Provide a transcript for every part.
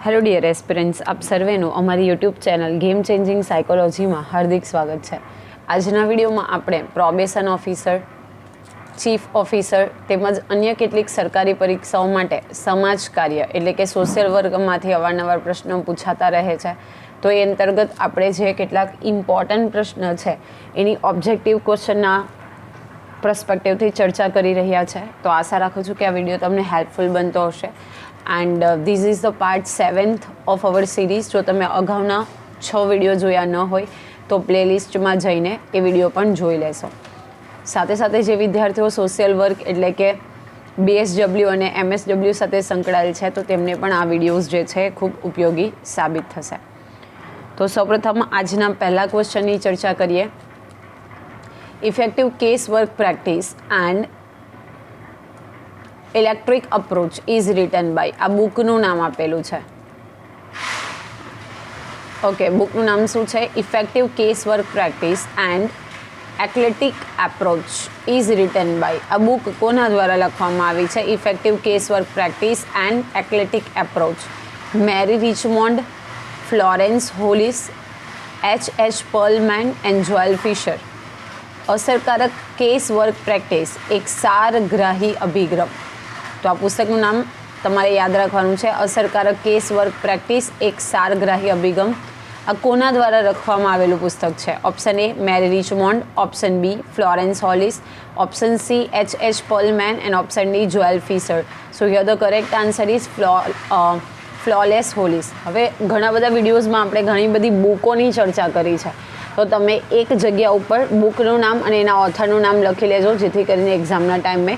Hello dear aspirants, આપ સર્વેનું અમારી YouTube channel game changing સાયકોલોજીમાં હાર્દિક સ્વાગત છે. આજના વિડીયોમાં આપણે પ્રોબેશન ઓફિસર, ચીફ ઓફિસર તેમજ અન્ય કેટલીક સરકારી પરીક્ષાઓ માટે સમાજ કાર્ય એટલે કે સોશિયલ વર્કમાંથી અવારનવાર પ્રશ્નો પૂછાતા રહે છે. તો એ અંતર્ગત આપણે જે કેટલાક ઇમ્પોર્ટન્ટ પ્રશ્ન છે એની ઓબ્જેક્ટિવ ક્વેશ્ચનના પર્સપેક્ટિવથી ચર્ચા કરી રહ્યા છે. તો આશા રાખું છું કે આ વિડીયો તમને હેલ્પફુલ બનતો હશે. And this is the part 7th of our series. જો તમે અગાઉના 6 વિડીયો જોયા ન હોય તો પ્લેલિસ્ટમાં જઈને એ વિડીયો પણ જોઈ લેશો. સાથે સાથે જે વિદ્યાર્થીઓ સોશિયલ વર્ક એટલે કે BSW અને MSW સાથે સંકળાયેલ છે તો તેમને પણ આ વિડીયોઝ જે છે ખૂબ ઉપયોગી સાબિત થશે. તો સૌપ્રથમ આજના પહેલા ક્વેશ્ચનની ચર્ચા કરીએ. Effective case work practice and electric approach is written by. આ બુકનું નામ આપેલું છે. ઓકે, બુકનું નામ શું છે? Effective case work practice and eclectic approach is written by. આ બુક કોના દ્વારા લખવામાં આવી છે? Effective case work practice and eclectic approach. Mary Richmond, Florence Hollis, H. Perlman and Joel Fisher. અસરકારક કેસ વર્ક પ્રેક્ટિસ એક સારગ્રાહી અભિગમ. તો આ પુસ્તકનું નામ તમારે યાદ રાખવાનું છે. અસરકારક કેસ વર્ક પ્રેક્ટિસ એક સારગ્રાહી અભિગમ. આ કોના દ્વારા લખવામાં આવેલું પુસ્તક છે? Option A Mary Richmond, option B Florence Hollis, option C H. Perlman and option D Joel Fisher. So here the correct answer is Florence Hollis. હવે ઘણા બધા વિડીયોઝમાં આપણે ઘણી બધી બુકોની ચર્ચા કરી છે. તો તમે એક જગ્યા ઉપર બુકનું નામ અને એના ઓથરનું નામ લખી લેજો, જેથી કરીને એક્ઝામના ટાઈમે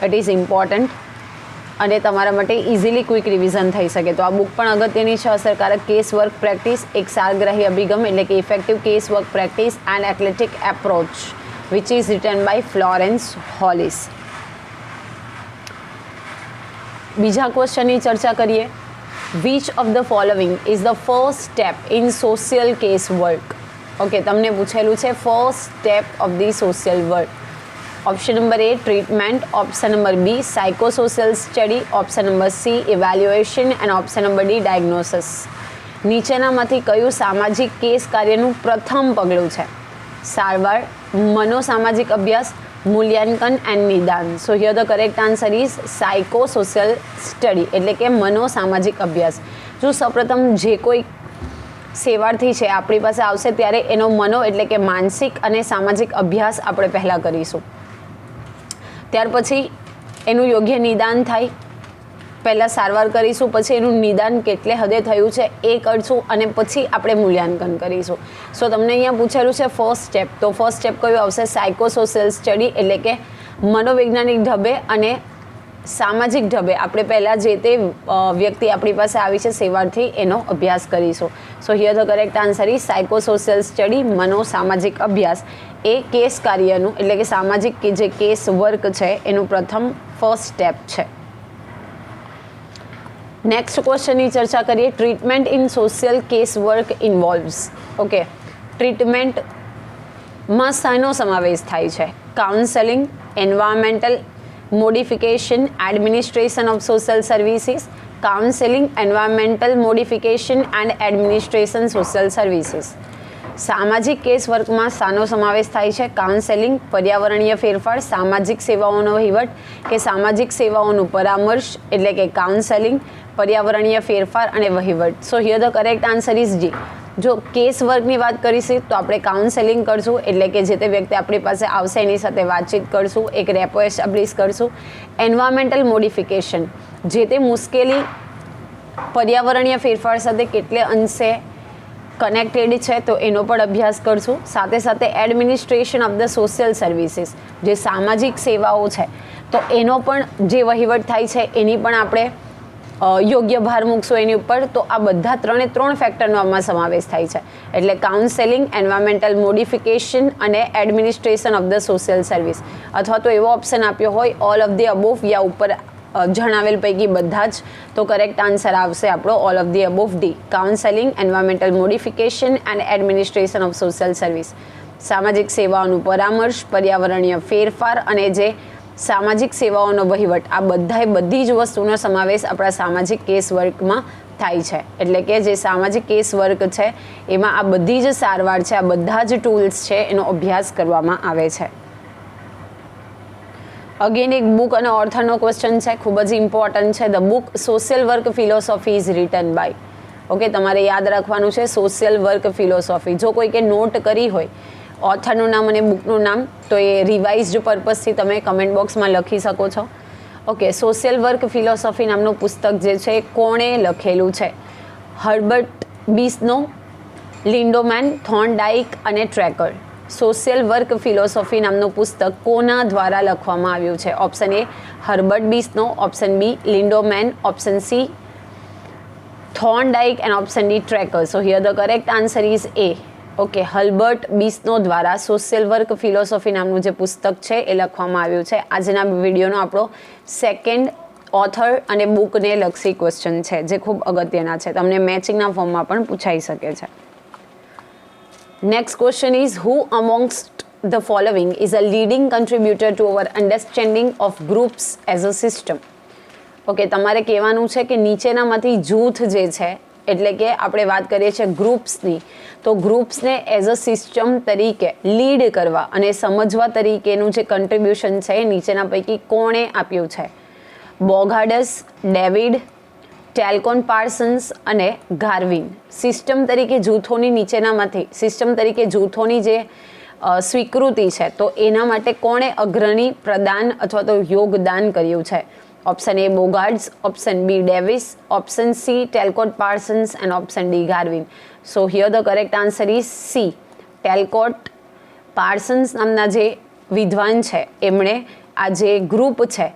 ઇટ ઇઝ ઇમ્પોર્ટન્ટ અને તમારા માટે ઇઝીલી ક્વિક રિવિઝન થઈ શકે. તો આ બુક પણ અગત્યની છે. અસરકારક કેસ વર્ક પ્રેક્ટિસ એક સારગ્રાહી અભિગમ એટલે કે effective case work practice and eclectic approach which is written by Florence Hollis. બીજા ક્વેશ્ચનની ચર્ચા કરીએ. Which of the following is the first step in social case work? Okay, તમને પૂછેલું છે first step of the social work. Option number A treatment, option number B psychosocial study, option number C evaluation and option number D diagnosis. નીચેનામાંથી કયું સામાજિક case કાર્યનું પ્રથમ પગલું છે? સારવાર, મનોસામાજિક અભ્યાસ, મૂલ્યાંકન એન્ડ નિદાન. So here the correct answer is psychosocial study એટલે કે મનોસામાજિક અભ્યાસ. જો સૌપ્રથમ જે કોઈ સેવાર્થી છે આપણી પાસે આવશે ત્યારે એનો મનો એટલે કે માનસિક અને સામાજિક અભ્યાસ આપણે પહેલાં કરીશું. ત્યાર પછી એનું યોગ્ય નિદાન થાય. પહેલાં સારવાર કરીશું, પછી એનું નિદાન કેટલે હદે થયું છે એ કરશું અને પછી આપણે મૂલ્યાંકન કરીશું. સો તમને અહીંયા પૂછેલું છે ફર્સ્ટ સ્ટેપ. તો ફર્સ્ટ સ્ટેપ કયું આવશે? સાયકોસોશિયલ સ્ટડી એટલે કે મનોવૈજ્ઞાનિક ઢબે અને સામાજિક ઢબે આપણે પહેલાં જે તે વ્યક્તિ આપણી પાસે આવી છે સેવાર્થી એનો અભ્યાસ કરીશું. So here the correct answer is psychosocial study મનોસામાજિક અભ્યાસ એ કેસ કાર્યનું એટલે કે સામાજિક કે જે કેસ વર્ક છે એનું પ્રથમ ફર્સ્ટ સ્ટેપ છે. નેક્સ્ટ ક્વેશ્ચનની ચર્ચા કરીએ. Treatment in social case work involves. Okay, ટ્રીટમેન્ટમાં શાનો સમાવેશ થાય છે? Counselling, environmental modification, administration of social services, counselling, environmental modification and administration social services. સામાજિક કેસ વર્કમાં શાનો સમાવેશ થાય છે? કાઉન્સેલિંગ, પર્યાવરણીય ફેરફાર, સામાજિક સેવાઓનો વહીવટ કે સામાજિક સેવાઓનું પરામર્શ એટલે કે કાઉન્સેલિંગ, પર્યાવરણીય ફેરફાર અને વહીવટ. સો here the correct answer is D. જો કેસ વર્કની વાત કરીશું તો આપણે કાઉન્સેલિંગ કરશું એટલે કે જે તે વ્યક્તિ આપણી પાસે આવશે એની સાથે વાતચીત કરશું, એક રેપો એસ્ટાબ્લિશ કરશું. એન્વાયરમેન્ટલ મોડિફિકેશન, જે તે મુશ્કેલી પર્યાવરણીય ફેરફાર સાથે કેટલે અંશે કનેક્ટેડ છે તો એનો પણ અભ્યાસ કરશું. સાથે સાથે administration of the social services, જે સામાજિક સેવાઓ છે તો એનો પણ જે વહીવટ થાય છે એની પણ આપણે યોગ્ય ભાર મૂકશો એની ઉપર. તો આ બધા ત્રણ ફેક્ટરનો આમાં સમાવેશ થાય છે. એટલે કાઉન્સેલિંગ, એન્વાયરમેન્ટલ મોડિફિકેશન અને administration of the social service. અથવા તો એવો ઓપ્શન આપ્યો હોય ઓલ ઓફ ધી અબોવ યા ઉપર જણાવેલ પૈકી બધા જ, તો કરેક્ટ આન્સર આવશે આપણો all of the above D. Counselling, environmental modification and administration of social service. સામાજિક સેવાઓનું પરામર્શ, પર્યાવરણીય ફેરફાર અને જે સામાજિક સેવાઓનો વહીવટ, આ બધી જ વસ્તુનો સમાવેશ આપણા સામાજિક કેસ વર્કમાં થાય છે, એટલે કે જે સામાજિક કેસ વર્ક છે એમાં આ બધી જ સારવાર છે, આ બધા જ ટૂલ્સ છે એનો અભ્યાસ કરવામાં આવે છે. અગેન એક બુક અને ઓથરનો ક્વેશ્ચન છે, ખૂબ જ ઇમ્પોર્ટન્ટ છે. The book social work philosophy is written by. Okay, તમારે યાદ રાખવાનું છે સોશિયલ વર્ક ફિલોસોફી. જો કોઈ કે નોટ કરી હોય ઓથરનું નામ અને બુકનું નામ તો એ રિવાઇઝડ પર્પઝથી તમે કમેન્ટ બોક્સમાં લખી શકો છો. ઓકે, સોશિયલ વર્ક ફિલોસોફી નામનું પુસ્તક જે છે કોણે લખેલું છે? હર્બર્ટ બિસ્નો, લિન્ડોમેન, થોર્નડાઇક અને ટ્રેકર. સોશિયલ વર્ક ફિલોસોફી નામનું પુસ્તક કોના દ્વારા લખવામાં આવ્યું છે? Option A Herbert Bisno, option B Lindeman, option C Thorndike and option D Trecker. So here the correct answer is A. Okay, Herbert Bisno દ્વારા સોશિયલ વર્ક ફિલોસોફી નામનું જે પુસ્તક છે એ લખવામાં આવ્યું છે. આજના વિડીયોનો આપણો સેકન્ડ ઓથર અને બુકને લક્ષી ક્વેશ્ચન છે જે ખૂબ અગત્યના છે, તમને મેચિંગના ફોર્મમાં પણ પૂછાઈ શકે છે. Next question is who amongst the following is a leading contributor to our understanding of groups as a system. Okay, તમારે કહેવાનું છે કે નીચેનામાંથી જૂથ જે છે, એટલે કે આપણે વાત કરીએ છીએ ગ્રુપ્સની, તો ગ્રુપ્સને એઝ અ સિસ્ટમ તરીકે લીડ કરવા અને સમજવા તરીકેનું જે કન્ટ્રીબ્યુશન છે એ નીચેના પૈકી કોણે આપ્યું છે? બોગાર્ડસ, ડેવિડ, ટેલ્કોન પાર્સન્સ અને ગાર્વિન. સિસ્ટમ તરીકે જૂથોની નીચેનામાંથી સિસ્ટમ તરીકે જૂથોની જે સ્વીકૃતિ છે તો એના માટે કોણે અગ્રણી પ્રદાન અથવા તો યોગદાન કર્યું છે? Option A Bogardus, option B Davis, option C Talcott Parsons and option D Garvin. So here the correct answer is C. Talcott Parsons નામના જે વિદ્વાન છે એમણે આ જે ગ્રુપ છે,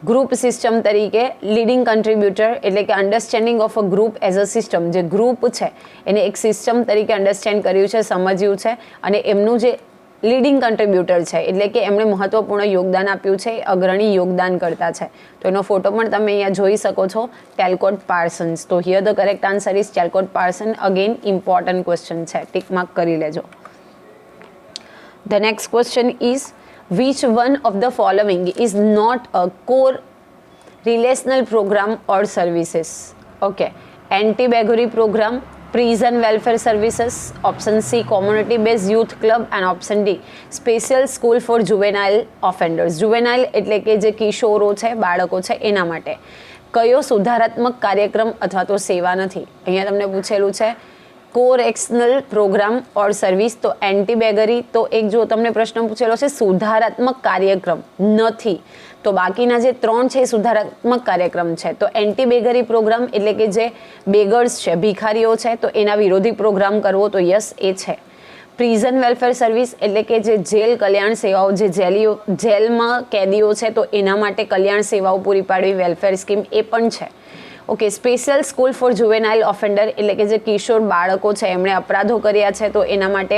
ગ્રુપ સિસ્ટમ તરીકે લીડિંગ કન્ટ્રીબ્યુટર એટલે કે understanding of a group as a system, જે ગ્રુપ છે એને એક સિસ્ટમ તરીકે અન્ડરસ્ટેન્ડ કર્યું છે, સમજ્યું છે અને એમનું જે લીડિંગ કન્ટ્રીબ્યુટર છે એટલે કે એમણે મહત્વપૂર્ણ યોગદાન આપ્યું છે, અગ્રણી યોગદાન કરતા છે. તો એનો ફોટો પણ તમે અહીંયા જોઈ શકો છો, ટેલ્કોટ પાર્સન્સ. તો here the correct answer is Talcott Parson. Again important question છે, ટિક માર્ક કરી લેજો. The next question is which one of the following is not a core relational program or services? Okay, anti beggary program, prison welfare services, option C community base youth club and option D special school for juvenile offenders. Juvenile એટલે કે જે કિશોરો છે, બાળકો છે એના માટે કયો સુધારાત્મક કાર્યક્રમ અથવા તો સેવા નથી? અહીંયા તમને પૂછેલું છે કોરેક્શનલ પ્રોગ્રામ ઓર સર્વિસ, તો એન્ટી બેગરી તો એક જો તમને પ્રશ્ન પૂછેલો છે સુધારાત્મક કાર્યક્રમ નથી, તો બાકીના જે ત્રણ છે એ સુધારાત્મક કાર્યક્રમ છે. તો એન્ટી બેગરી પ્રોગ્રામ એટલે કે જે બેગર્સ છે, ભિખારીઓ છે, તો એના વિરોધી પ્રોગ્રામ કરવો, તો યસ એ છે. પ્રિઝન વેલફેર સર્વિસ એટલે કે જે જેલ કલ્યાણ સેવાઓ, જે જેલમાં કેદીઓ છે તો એના માટે કલ્યાણ સેવાઓ પૂરી પાડવી, વેલફેર સ્કીમ એ પણ છે. Okay, special school for juvenile offender એટલે કે જે કિશોર બાળકો છે એમણે અપરાધો કર્યા છે તો એના માટે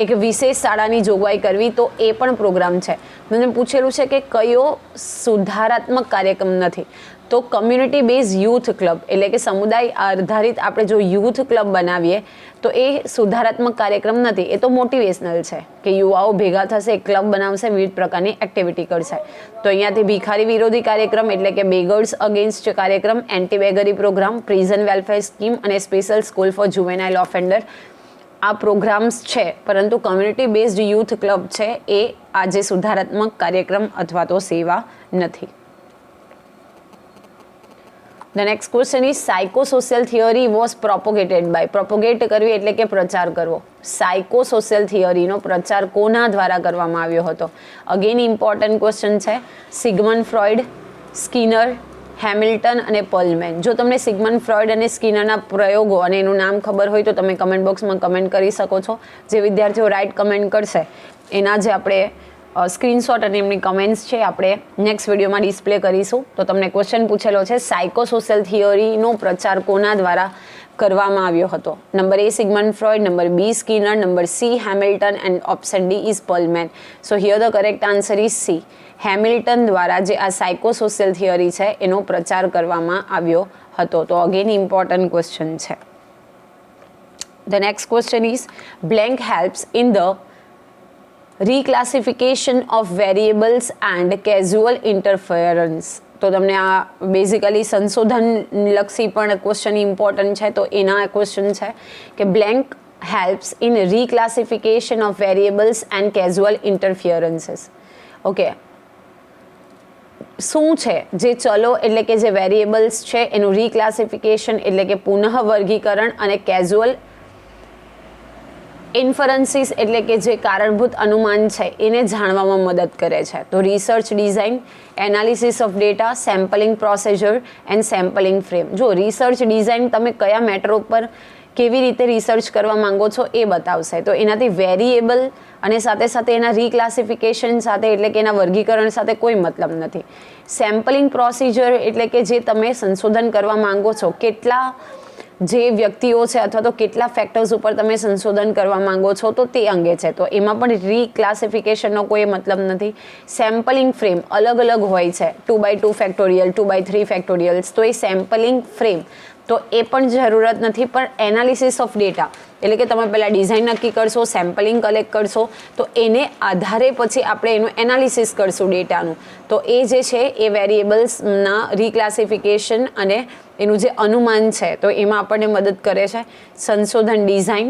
એક વિશેષ શાળાની જોગવાઈ કરવી, તો એ પણ પ્રોગ્રામ છે. મને પૂછેલું છે કે કયો સુધારાત્મક કાર્યક્રમ નથી, તો કમ્યુનિટી બેઝ યુથ ક્લબ એટલે કે સમુદાય આધારિત આપણે જો યુથ ક્લબ બનાવીએ તો એ સુધારાત્મક કાર્યક્રમ નથી, એ તો મોટિવેશનલ છે કે યુવાઓ ભેગા થશે, એક ક્લબ બનાવશે, વિવિધ પ્રકારની એક્ટિવિટી કરશે. તો અહીંયાથી ભિખારી વિરોધી કાર્યક્રમ એટલે કે બેગર્સ અગેન્સ્ટ કાર્યક્રમ, anti beggary program, prison welfare scheme અને special school for juvenile offender આ પ્રોગ્રામ્સ છે, પરંતુ કમ્યુનિટી બેઝડ યુથ ક્લબ છે એ આજે સુધારાત્મક કાર્યક્રમ અથવા તો સેવા નથી. The next question is psychosocial theory was propogated by. Propagate કરવી એટલે કે પ્રચાર કરવો. સાયકોસોશિયલ થિયરીનો પ્રચાર કોના દ્વારા કરવામાં આવ્યો હતો? અગેન ઇમ્પોર્ટન્ટ ક્વેશ્ચન છે. સિગમન્ડ ફ્રોઇડ, સ્કિનર, હેમિલ્ટન અને પર્લમેન. જો તમને સિગમન્ડ ફ્રોઇડ અને સ્કિનરના પ્રયોગો અને એનું નામ ખબર હોય તો તમે કમેન્ટ બોક્સમાં કમેન્ટ કરી શકો છો. જે વિદ્યાર્થીઓ રાઇટ કમેન્ટ કરશે એના જે આપણે સ્ક્રીનશોટ અને એમની કમેન્ટ્સ છે આપણે નેક્સ્ટ વિડીયોમાં ડિસ્પ્લે કરીશું. તો તમને ક્વેશ્ચન પૂછેલો છે સાયકોસોશિયલ થિયરીનો પ્રચાર કોના દ્વારા કરવામાં આવ્યો હતો? Number A Sigmund Freud, number B Skinner, number C Hamilton and option D is Perlman. So here the correct answer is C. Hamilton દ્વારા જે આ સાયકોસોશિયલ થિયરી છે એનો પ્રચાર કરવામાં આવ્યો હતો. તો અગેન ઇમ્પોર્ટન્ટ ક્વેશ્ચન છે. The next question is blank helps in the reclassification of variables and causal interference. તો તમને આ બેઝિકલી સંશોધનલક્ષી પણ ક્વેશ્ચન ઇમ્પોર્ટન્ટ છે. તો એના ક્વેશ્ચન છે કે blank helps in reclassification of variables and causal interferences. Okay, શું છે જે ચલો એટલે કે જે વેરિયેબલ્સ છે એનું રીક્લાસિફિકેશન એટલે કે પુનઃ વર્ગીકરણ અને કેઝ્યુઅલ ઇન્ફરન્સીસ એટલે કે જે કારણભૂત અનુમાન છે એને જાણવામાં મદદ કરે છે. તો research design, analysis of data, sampling procedure and sampling frame. જો રિસર્ચ ડિઝાઇન તમે કયા મેટર ઉપર કેવી રીતે રિસર્ચ કરવા માંગો છો એ બતાવશે. તો એનાથી વેરિયેબલ અને સાથે સાથે એના રીક્લાસિફિકેશન સાથે એટલે કે એના વર્ગીકરણ સાથે કોઈ મતલબ નથી. સેમ્પલિંગ પ્રોસિજર એટલે કે જે તમે સંશોધન કરવા માંગો છો, કેટલા જે વ્યક્તિઓ છે અથવા તો કેટલા ફેક્ટર્સ ઉપર તમે સંશોધન કરવા માંગો છો તો તે અંગે છે. તો એમાં પણ રીક્લાસિફિકેશનનો કોઈ મતલબ નથી. સેમ્પલિંગ ફ્રેમ અલગ અલગ હોય છે, 2x2 ફેક્ટોરિયલ, 2x3 ફેક્ટોરિયલ્સ. તો એ સેમ્પલિંગ ફ્રેમ તો એ પણ જરૂરત નથી. પણ એનાલિસિસ ઓફ ડેટા એટલે કે તમે પહેલાં ડિઝાઇન નક્કી કરશો, સેમ્પલિંગ કલેક્ટ કરશો, તો એને આધારે પછી આપણે એનું એનાલિસિસ કરશું ડેટાનું. તો એ જે છે એ વેરિયેબલ્સના રીક્લાસિફિકેશન અને એનું જે અનુમાન છે તો એમાં આપણને મદદ કરે છે. સંશોધન ડિઝાઇન,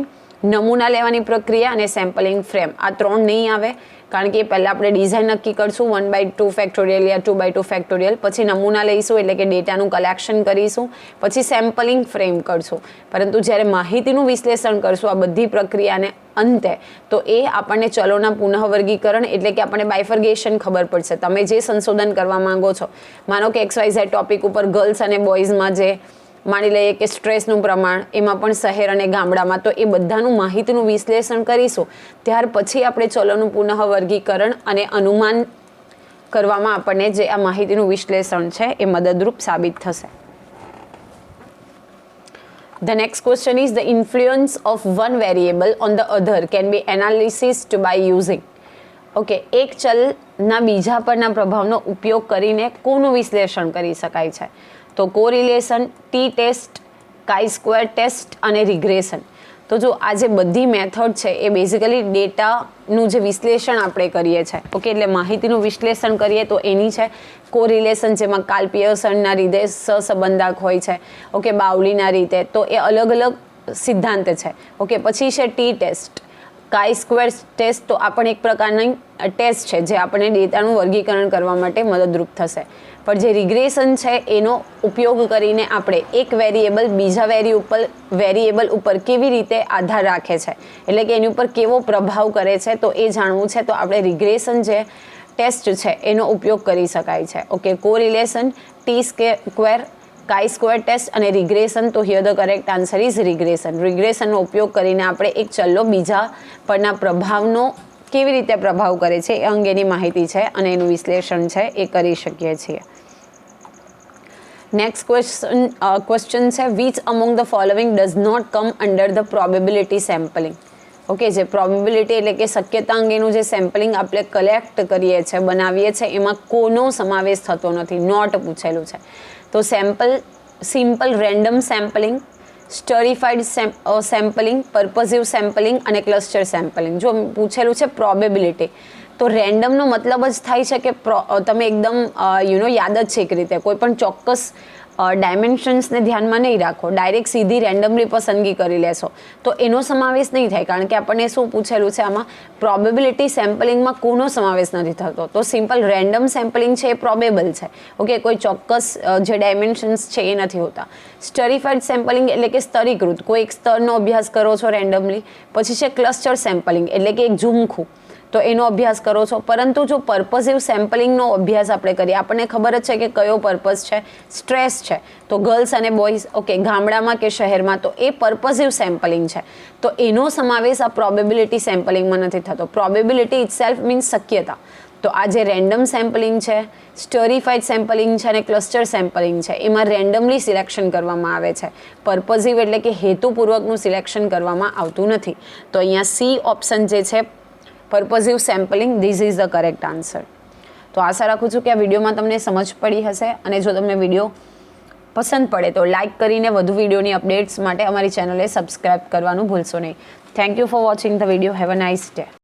નમૂના લેવાની પ્રક્રિયા અને સેમ્પલિંગ ફ્રેમ, આ 3 નહીં આવે કારણ કે પહેલાં આપણે ડિઝાઇન નક્કી કરશું 1x2 ફેક્ટોરિયલ યા 2x2 ફેક્ટોરિયલ, પછી નમૂના લઈશું એટલે કે ડેટાનું કલેક્શન કરીશું, પછી સેમ્પલિંગ ફ્રેમ કરશું. પરંતુ જ્યારે માહિતીનું વિશ્લેષણ કરશું આ બધી પ્રક્રિયાને અંતે, તો એ આપણને ચલોના પુનઃવર્ગીકરણ એટલે કે આપણને બાયફર્ગેશન ખબર પડશે. તમે જે સંશોધન કરવા માંગો છો, માનો કે XYZ ટોપિક ઉપર ગર્લ્સ અને બોયઝમાં જે માની લઈએ કે સ્ટ્રેસનું પ્રમાણ, એમાં પણ શહેર અને ગામડામાં, તો એ બધાનું માહિતીનું વિશ્લેષણ કરીશું. ત્યાર પછી આપણે ચલોનું પુનઃવર્ગીકરણ અને અનુમાન કરવામાં આપણને જે આ માહિતીનું વિશ્લેષણ છે એ મદદરૂપ સાબિત થશે. The next question is the influence of one variable on the other can be analyzed by using. Okay, એક ચલના બીજા પરના પ્રભાવનો ઉપયોગ કરીને કોનું વિશ્લેષણ કરી શકાય છે? તો કોરિલેશન, ટી ટેસ્ટ, કાઈ સ્ક્વેર ટેસ્ટ અને રિગ્રેશન. તો જો આ જે બધી મેથડ છે એ બેઝિકલી ડેટાનું જે વિશ્લેષણ આપણે કરીએ છીએ, ઓકે, એટલે માહિતીનું વિશ્લેષણ કરીએ તો એની છે કોરિલેશન, જેમાં કાર્લ પિયર્સનના રીતે સહસંબંધક હોય છે, ઓકે, બાઉલીના રીતે. તો એ અલગ અલગ સિદ્ધાંત છે. ઓકે, પછી છે ટી ટેસ્ટ, કાઈ સ્ક્વેર ટેસ્ટ. તો આ પણ એક પ્રકારની ટેસ્ટ છે જે આપણે ડેટાનું વર્ગીકરણ કરવા માટે મદદરૂપ થશે. પણ જે રિગ્રેશન છે એનો ઉપયોગ કરીને આપણે એક વેરિયેબલ બીજા વેરિયેબલ ઉપર કેવી રીતે આધાર રાખે છે એટલે કે એની ઉપર કેવો પ્રભાવ કરે છે તો એ જાણવું છે. તો આપણે રિગ્રેશન જે ટેસ્ટ છે એનો ઉપયોગ કરી શકાય છે. Okay, correlation, T square, chi square test અને રિગ્રેશન. તો here the correct answer is regression. રિગ્રેશનનો ઉપયોગ કરીને આપણે એક ચલો બીજા પરના પ્રભાવનો કેવી રીતે પ્રભાવ કરે છે એ અંગેની માહિતી છે અને એનું વિશ્લેષણ છે એ કરી શકીએ છીએ. નેક્સ્ટ ક્વેશ્ચન છે which among the following does not come under the probability sampling. Okay, જે પ્રોબેબિલિટી એટલે કે શક્યતા અંગેનું જે સેમ્પલિંગ આપણે કલેક્ટ કરીએ છીએ, બનાવીએ છીએ, એમાં કોનો સમાવેશ થતો નથી, નોટ પૂછેલું છે. તો simple random sampling, stratified sampling, purposive sampling અને ક્લસ્ટર સેમ્પલિંગ. જો પૂછેલું છે પ્રોબેબિલિટી, તો રેન્ડમનો મતલબ જ થાય છે કે તમે એકદમ યાદ જ છે એક રીતે કોઈ પણ ચોક્કસ ડાયમેન્શન્સને ધ્યાનમાં નહીં રાખો, ડાયરેક્ટ સીધી રેન્ડમલી પસંદગી કરી લેશો તો એનો સમાવેશ નહીં થાય. કારણ કે આપણને શું પૂછેલું છે આમાં, પ્રોબેબિલિટી સેમ્પલિંગમાં કોનો સમાવેશ નથી થતો. તો સિમ્પલ રેન્ડમ સેમ્પલિંગ છે એ પ્રોબેબલ છે. ઓકે, કોઈ ચોક્કસ જે ડાયમેન્શન્સ છે એ નથી હોતા. સ્ટરીફાઈડ સેમ્પલિંગ એટલે કે સ્તરીકૃત, કોઈ એક સ્તરનો અભ્યાસ કરો છો રેન્ડમલી. પછી છે ક્લસ્ટર સેમ્પલિંગ એટલે કે એક ઝુમખું, તો એનો અભ્યાસ કરો છો. પરંતુ જો પર્પઝિવ સેમ્પલિંગનો અભ્યાસ આપણે કરીએ, આપણને ખબર જ છે કે કયો પર્પઝ છે, સ્ટ્રેસ છે, તો ગર્લ્સ અને બોયઝ, ઓકે, ગામડામાં કે શહેરમાં, તો એ પર્પઝિવ સેમ્પલિંગ છે. તો એનો સમાવેશ આ પ્રોબેબિલિટી સેમ્પલિંગમાં નથી થતો. પ્રોબેબિલિટી ઇટસેલ્ફ મીન્સ શક્યતા. તો આ જે રેન્ડમ સેમ્પલિંગ છે, સ્ટરીફાઈડ સેમ્પલિંગ છે અને ક્લસ્ટર સેમ્પલિંગ છે, એમાં રેન્ડમલી સિલેક્શન કરવામાં આવે છે. પર્પઝિવ એટલે કે હેતુપૂર્વકનું સિલેક્શન કરવામાં આવતું નથી. તો અહીંયા સી ઓપ્શન જે છે purposive sampling, this is the correct answer. તો આશા રાખું છું કે આ વિડીયોમાં તમને સમજ પડી હશે અને જો તમને વિડીયો પસંદ પડે તો લાઇક કરીને વધુ વિડીયોની અપડેટ્સ માટે અમારી ચેનલને સબસ્ક્રાઇબ કરવાનું ભૂલશો નહીં. Thank you for watching the video. Have a nice day.